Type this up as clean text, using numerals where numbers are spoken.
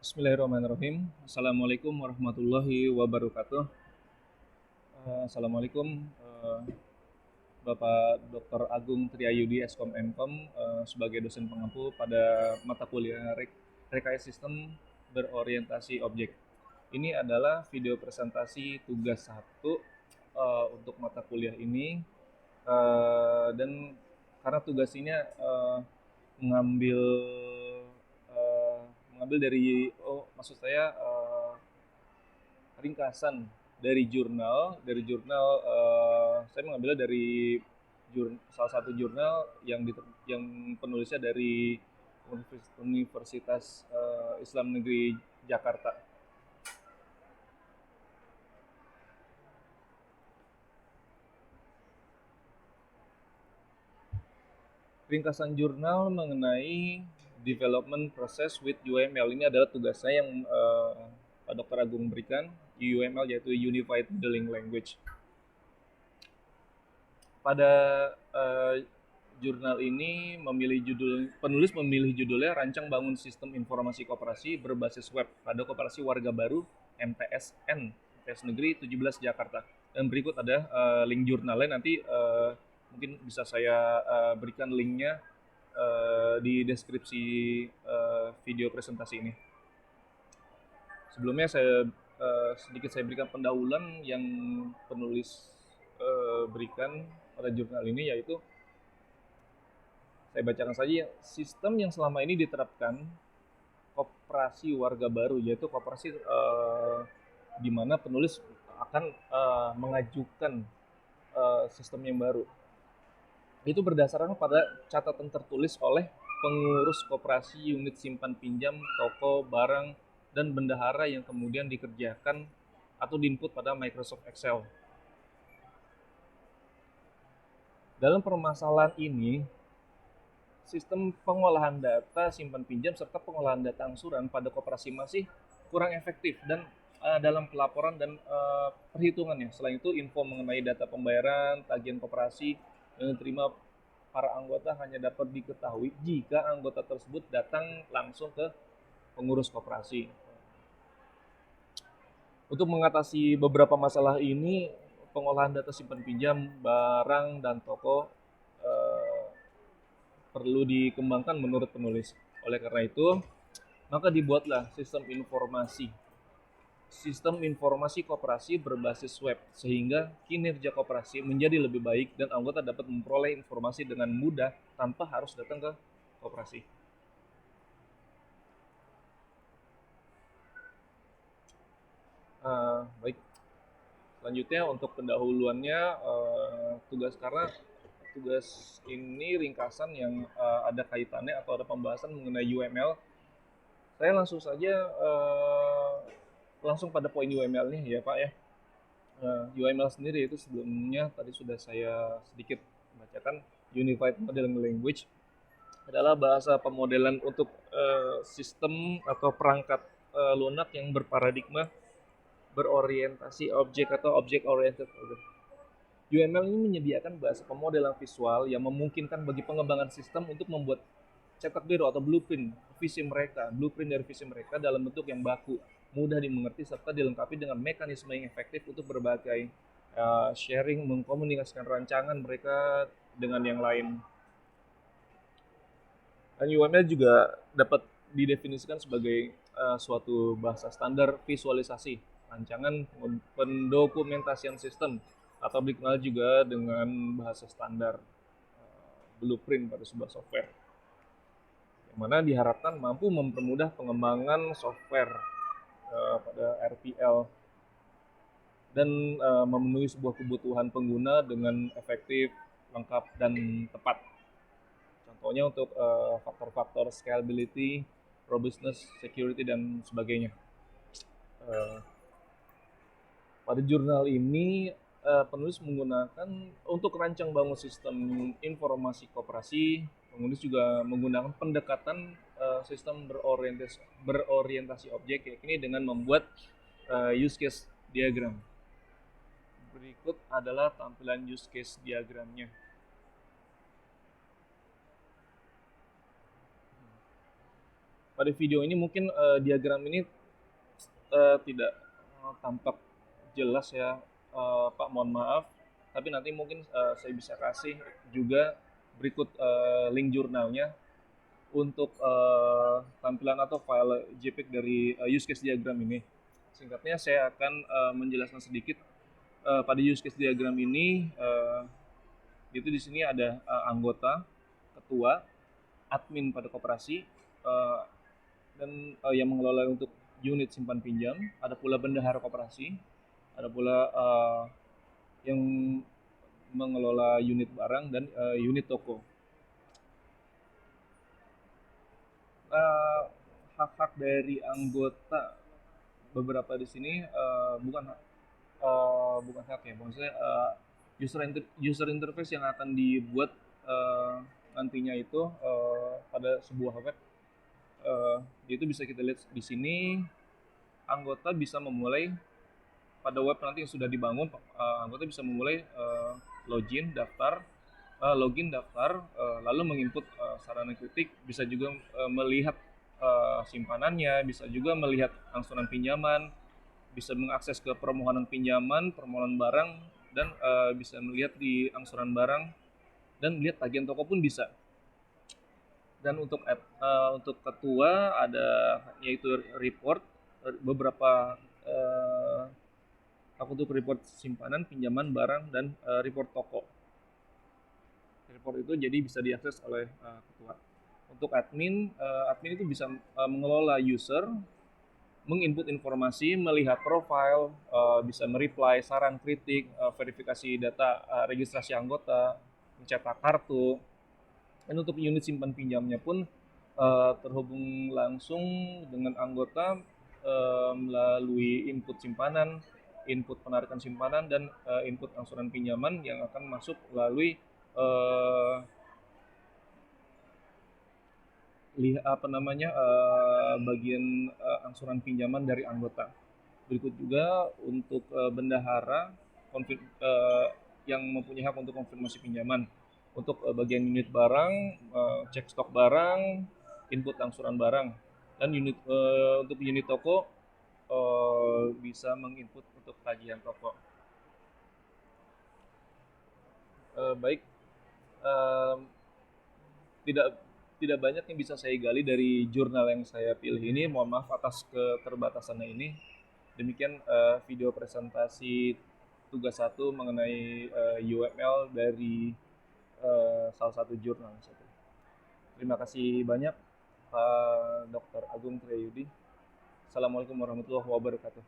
Bismillahirrahmanirrahim. Assalamualaikum warahmatullahi wabarakatuh. Assalamualaikum, Bapak Dr. Agung Triayudi Eskom Mkom, sebagai dosen pengampu pada mata kuliah Rekayasa Sistem Berorientasi Objek. Ini adalah video presentasi tugas 1 untuk mata kuliah ini, dan karena tugas ini mengambil eh, mengambil dari maksud saya ringkasan dari jurnal saya mengambilnya dari salah satu jurnal yang penulisnya dari Universitas Islam Negeri Jakarta. Ringkasan jurnal mengenai development process with UML. Ini adalah tugas saya yang Pak Dr. Agung berikan. UML yaitu Unified Modeling Language. Pada jurnal ini penulis memilih judulnya Rancang Bangun Sistem Informasi Koperasi Berbasis Web pada Koperasi Warga Baru MTSN, MTS Negeri 17 Jakarta. Dan berikut ada link jurnalnya, nanti mungkin bisa saya berikan linknya di deskripsi video presentasi ini. Sebelumnya sedikit saya berikan pendahuluan yang penulis berikan pada jurnal ini, yaitu saya bacakan saja. Sistem yang selama ini diterapkan koperasi warga baru, yaitu koperasi di mana penulis akan mengajukan sistem yang baru. Itu berdasarkan pada catatan tertulis oleh pengurus koperasi, unit simpan pinjam, toko, barang, dan bendahara yang kemudian dikerjakan atau diinput pada Microsoft Excel. Dalam permasalahan ini, sistem pengolahan data simpan pinjam serta pengolahan data angsuran pada koperasi masih kurang efektif dan dalam pelaporan dan perhitungannya. Selain itu, info mengenai data pembayaran, tagihan koperasi yang diterima para anggota hanya dapat diketahui jika anggota tersebut datang langsung ke pengurus koperasi. Untuk mengatasi beberapa masalah ini, pengolahan data simpan pinjam, barang, dan toko perlu dikembangkan menurut penulis. Oleh karena itu, maka dibuatlah sistem informasi koperasi berbasis web, sehingga kinerja koperasi menjadi lebih baik dan anggota dapat memperoleh informasi dengan mudah tanpa harus datang ke koperasi. Baik, selanjutnya untuk pendahuluannya, tugas ini ringkasan yang ada kaitannya atau ada pembahasan mengenai UML. Saya langsung pada poin UML nih ya Pak ya. UML sendiri itu sebelumnya tadi sudah saya sedikit bacakan. Unified Modeling Language adalah bahasa pemodelan untuk sistem atau perangkat lunak yang berparadigma berorientasi objek atau object oriented. UML ini menyediakan bahasa pemodelan visual yang memungkinkan bagi pengembangan sistem untuk membuat cetak biru atau blueprint dari visi mereka dalam bentuk yang baku, mudah dimengerti, serta dilengkapi dengan mekanisme yang efektif untuk berbagai sharing, mengkomunikasikan rancangan mereka dengan yang lain. Dan UML juga dapat didefinisikan sebagai suatu bahasa standar visualisasi, rancangan pendokumentasian sistem, atau dikenal juga dengan bahasa standar blueprint pada sebuah software, yang mana diharapkan mampu mempermudah pengembangan software pada RPL dan memenuhi sebuah kebutuhan pengguna dengan efektif, lengkap, dan tepat. Contohnya untuk faktor-faktor scalability, robustness, security, dan sebagainya. Pada jurnal ini penulis menggunakan untuk rancang bangun sistem informasi koperasi, penulis juga menggunakan pendekatan sistem berorientasi objek, yakni dengan membuat use case diagram. Berikut adalah tampilan use case diagramnya. pada video ini mungkin diagram ini tidak tampak jelas ya, Pak, mohon maaf. Tapi nanti mungkin saya bisa kasih juga berikut link jurnalnya untuk tampilan atau file JPEG dari use case diagram ini. Singkatnya saya akan menjelaskan sedikit pada use case diagram ini. Itu di sini ada anggota, ketua, admin pada koperasi, dan yang mengelola untuk unit simpan pinjam, ada pula bendahara koperasi, ada pula yang mengelola unit barang dan unit toko. Hak-hak dari anggota beberapa di sini bukan hak ya, maksudnya user interface yang akan dibuat nantinya itu pada sebuah web. Itu bisa kita lihat di sini, anggota bisa memulai pada web nanti yang sudah dibangun. Anggota bisa memulai login daftar, lalu menginput sarana kritik, bisa juga melihat simpanannya, bisa juga melihat angsuran pinjaman, bisa mengakses ke permohonan pinjaman, permohonan barang, dan bisa melihat di angsuran barang, dan melihat tagihan toko pun bisa. Dan untuk ketua ada yaitu report, beberapa untuk report simpanan, pinjaman, barang, dan report toko. Report itu jadi bisa diakses oleh ketua. Untuk admin itu bisa mengelola user, menginput informasi, melihat profile, bisa mereply saran kritik, verifikasi data registrasi anggota, mencetak kartu. Dan untuk unit simpan pinjamnya pun terhubung langsung dengan anggota melalui input simpanan, input penarikan simpanan, dan input angsuran pinjaman yang akan masuk melalui bagian angsuran pinjaman dari anggota. Berikut juga untuk bendahara yang mempunyai hak untuk konfirmasi pinjaman. Untuk bagian unit barang, cek stok barang, input angsuran barang. Dan untuk unit toko bisa menginput untuk tagihan toko. Baik, tidak tidak banyak yang bisa saya gali dari jurnal yang saya pilih ini. Mohon maaf atas keterbatasannya ini. Demikian video presentasi tugas 1 mengenai UML dari salah satu jurnal. Terima kasih banyak Pak Dr. Agung Triyudi. Assalamualaikum warahmatullahi wabarakatuh.